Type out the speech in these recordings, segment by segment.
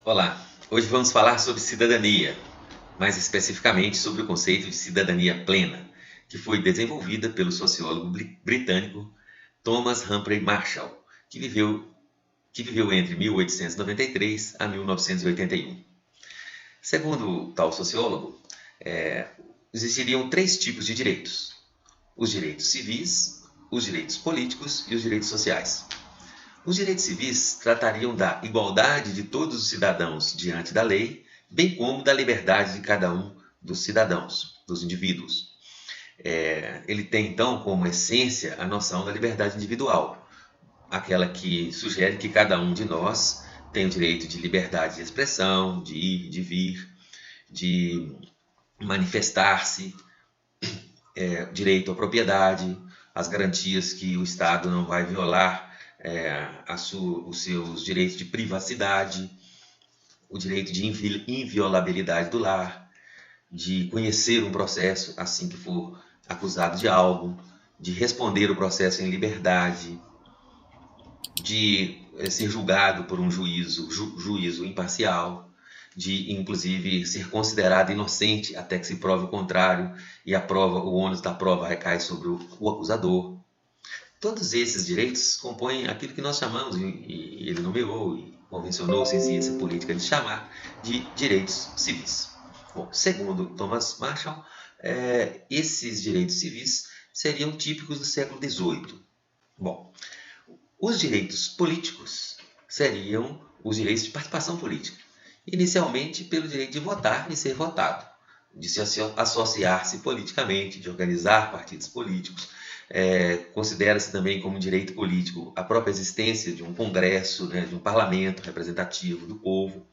Olá, hoje vamos falar sobre cidadania, mais especificamente sobre o conceito de cidadania plena, que foi desenvolvida pelo sociólogo britânico Thomas Humphrey Marshall, que viveu entre 1893 a 1981. Segundo tal sociólogo, existiriam três tipos de direitos: os direitos civis, os direitos políticos e os direitos sociais. Os direitos civis tratariam da igualdade de todos os cidadãos diante da lei, bem como da liberdade de cada um dos cidadãos, dos indivíduos. Ele tem então como essência a noção da liberdade individual, aquela que sugere que cada um de nós tem o direito de liberdade de expressão, de ir, de vir, de manifestar-se, direito à propriedade, as garantias que o Estado não vai violar os seus direitos de privacidade, o direito de inviolabilidade do lar, de conhecer um processo assim que for acusado de algo, de responder o processo em liberdade, de ser julgado por um juízo imparcial, de inclusive ser considerado inocente até que se prove o contrário e o ônus da prova recai sobre o acusador. Todos esses direitos compõem aquilo que nós chamamos, e ele nomeou e convencionou-se em ciência política de chamar, de direitos civis. Bom, segundo Thomas Marshall, esses direitos civis seriam típicos do século XVIII. Bom, os direitos políticos seriam os direitos de participação política, inicialmente pelo direito de votar e ser votado, de se associar-se politicamente, de organizar partidos políticos. Considera-se também como direito político a própria existência de um congresso, de um parlamento representativo do povo,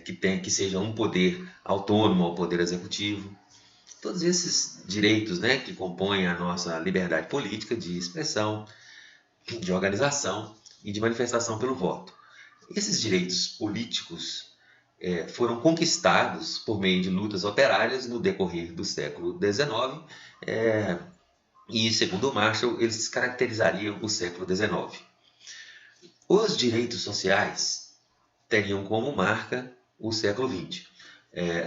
que seja um poder autônomo ao poder executivo. Todos esses direitos que compõem a nossa liberdade política de expressão, de organização e de manifestação pelo voto. Esses direitos políticos foram conquistados por meio de lutas operárias no decorrer do século XIX, e, segundo Marshall, eles caracterizariam o século XIX. Os direitos sociais teriam como marca o século XX.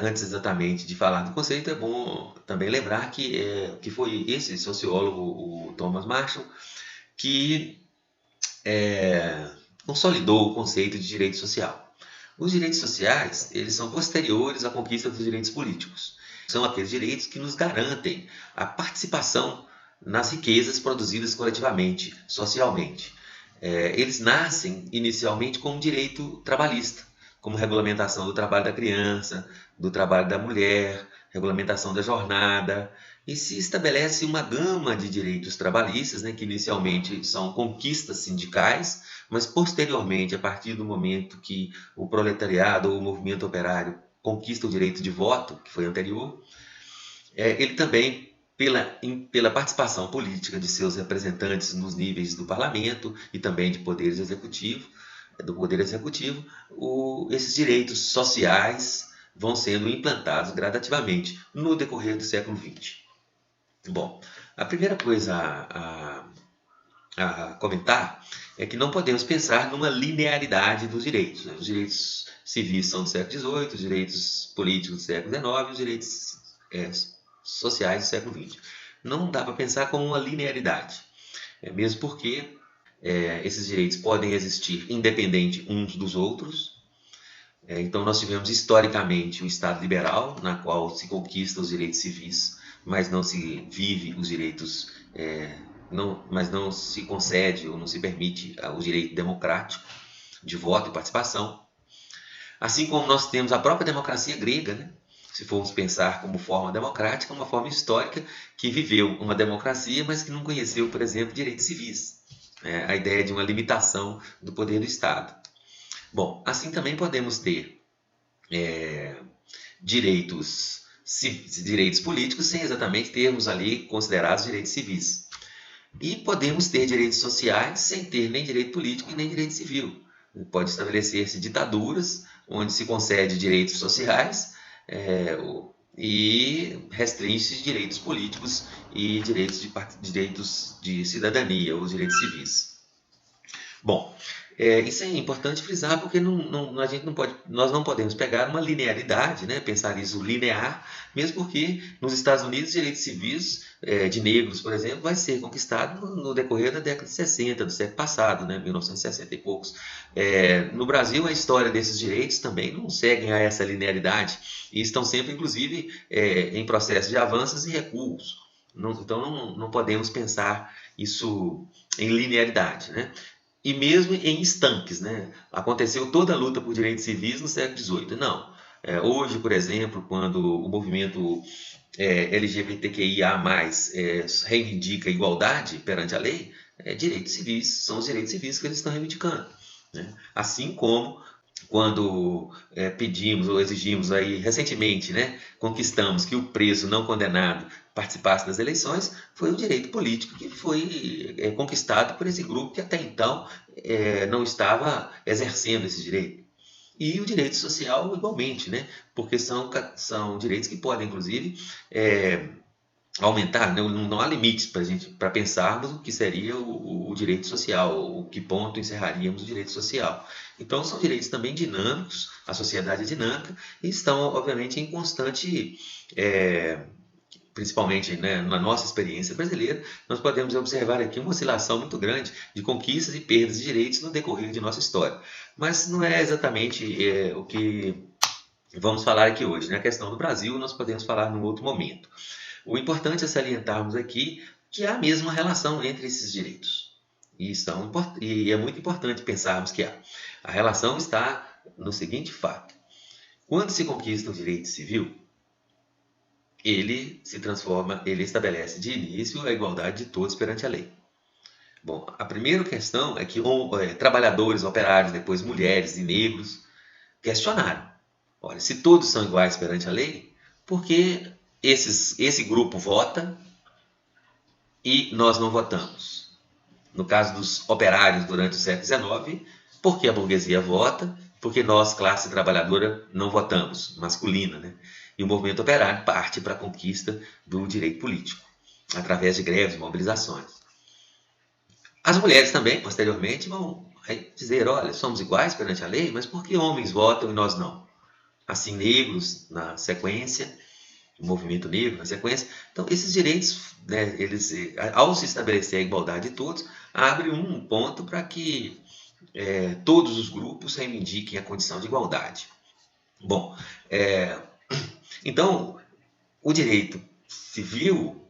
Antes exatamente de falar do conceito, é bom também lembrar que foi esse sociólogo, o Thomas Marshall, que consolidou o conceito de direito social. Os direitos sociais, eles são posteriores à conquista dos direitos políticos. São aqueles direitos que nos garantem a participação nas riquezas produzidas coletivamente, socialmente. Eles nascem inicialmente como direito trabalhista, como regulamentação do trabalho da criança, do trabalho da mulher, regulamentação da jornada, e se estabelece uma gama de direitos trabalhistas, que inicialmente são conquistas sindicais, mas posteriormente, a partir do momento que o proletariado ou o movimento operário conquista o direito de voto, que foi anterior, ele também, pela participação política de seus representantes nos níveis do parlamento e também do poder executivo, esses direitos sociais vão sendo implantados gradativamente no decorrer do século XX. Bom, a primeira coisa a comentar é que não podemos pensar numa linearidade dos direitos. Os direitos civis são do século XVIII, os direitos políticos do século XIX, os direitos sociais do século XX. Não dá para pensar como uma linearidade, mesmo porque esses direitos podem existir independente uns dos outros. Então, nós tivemos historicamente um Estado liberal, na qual se conquista os direitos civis, mas não se vive os direitos, mas não se concede ou não se permite o direito democrático de voto e participação. Assim como nós temos a própria democracia grega, se formos pensar como forma democrática, uma forma histórica que viveu uma democracia, mas que não conheceu, por exemplo, direitos civis. A ideia de uma limitação do poder do Estado. Bom, assim também podemos ter direitos políticos sem exatamente termos ali considerados direitos civis. E podemos ter direitos sociais sem ter nem direito político e nem direito civil. Pode estabelecer-se ditaduras onde se concede direitos sociais e restringe direitos políticos e direitos de cidadania, ou direitos civis. Bom, Isso é importante frisar porque a gente não pode, nós não podemos pegar uma linearidade, né, pensar isso linear, mesmo porque nos Estados Unidos direitos civis de negros, por exemplo, vai ser conquistado no decorrer da década de 60 do século passado, né, 1960 e poucos. No Brasil, a história desses direitos também não seguem a essa linearidade e estão sempre, inclusive, em processo de avanços e recuos. Então, não podemos pensar isso em linearidade, né? E mesmo em estanques, né? Aconteceu toda a luta por direitos civis no século XVIII. Não. Hoje, por exemplo, quando o movimento LGBTQIA+, reivindica igualdade perante a lei, direitos civis são os direitos civis que eles estão reivindicando, né? Assim como quando pedimos ou exigimos aí recentemente, né, conquistamos que o preso não condenado participasse das eleições, foi um direito político que foi conquistado por esse grupo que até então não estava exercendo esse direito. E o direito social igualmente, né, porque são direitos que podem, inclusive, aumentar, né? Não há limites para pensarmos o que seria o direito social, o que ponto encerraríamos o direito social. Então são direitos também dinâmicos, a sociedade é dinâmica e estão, obviamente, em constante, principalmente, né, na nossa experiência brasileira, nós podemos observar aqui uma oscilação muito grande de conquistas e perdas de direitos no decorrer de nossa história. Mas não é exatamente o que vamos falar aqui hoje, né? A questão do Brasil nós podemos falar num outro momento. O importante é salientarmos aqui que há mesmo uma relação entre esses direitos. E é muito importante pensarmos que há. A relação está no seguinte fato. Quando se conquista o direito civil, ele se transforma, ele estabelece de início a igualdade de todos perante a lei. Bom, a primeira questão é que trabalhadores, operários, depois mulheres e negros questionaram. Olha, se todos são iguais perante a lei, por que esse grupo vota e nós não votamos? No caso dos operários durante o século XIX, por que a burguesia vota? Porque nós, classe trabalhadora, não votamos, masculina, né? E o movimento operário parte para a conquista do direito político, através de greves, mobilizações. As mulheres também, posteriormente, vão dizer, olha, somos iguais perante a lei, mas por que homens votam e nós não? Assim, negros na sequência, o movimento negro na sequência. Então, esses direitos, né, eles, ao se estabelecer a igualdade de todos, abre um ponto para que todos os grupos reivindiquem a condição de igualdade. Bom, então, o direito civil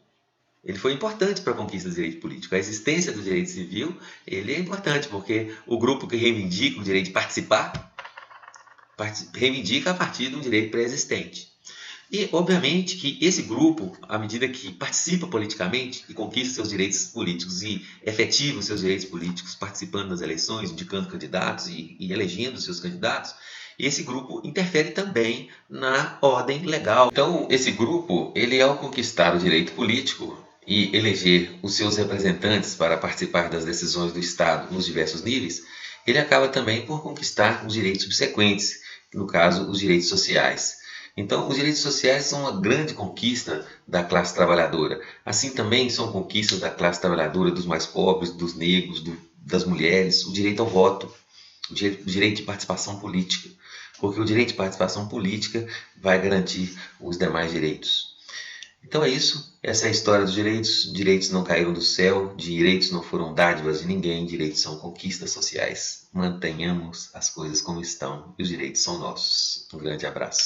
ele foi importante para a conquista do direito político. A existência do direito civil ele é importante porque o grupo que reivindica o direito de participar reivindica a partir de um direito pré-existente. E, obviamente, que esse grupo, à medida que participa politicamente e conquista seus direitos políticos e efetiva os seus direitos políticos participando das eleições, indicando candidatos e elegendo seus candidatos, esse grupo interfere também na ordem legal. Então, esse grupo, ele ao conquistar o direito político e eleger os seus representantes para participar das decisões do Estado nos diversos níveis, ele acaba também por conquistar os direitos subsequentes, no caso, os direitos sociais. Então, os direitos sociais são uma grande conquista da classe trabalhadora. Assim também são conquistas da classe trabalhadora, dos mais pobres, dos negros, das mulheres, o direito ao voto, o direito de participação política, porque o direito de participação política vai garantir os demais direitos. Então é isso, essa é a história dos direitos. Direitos não caíram do céu, direitos não foram dádivas de ninguém, direitos são conquistas sociais. Mantenhamos as coisas como estão e os direitos são nossos. Um grande abraço.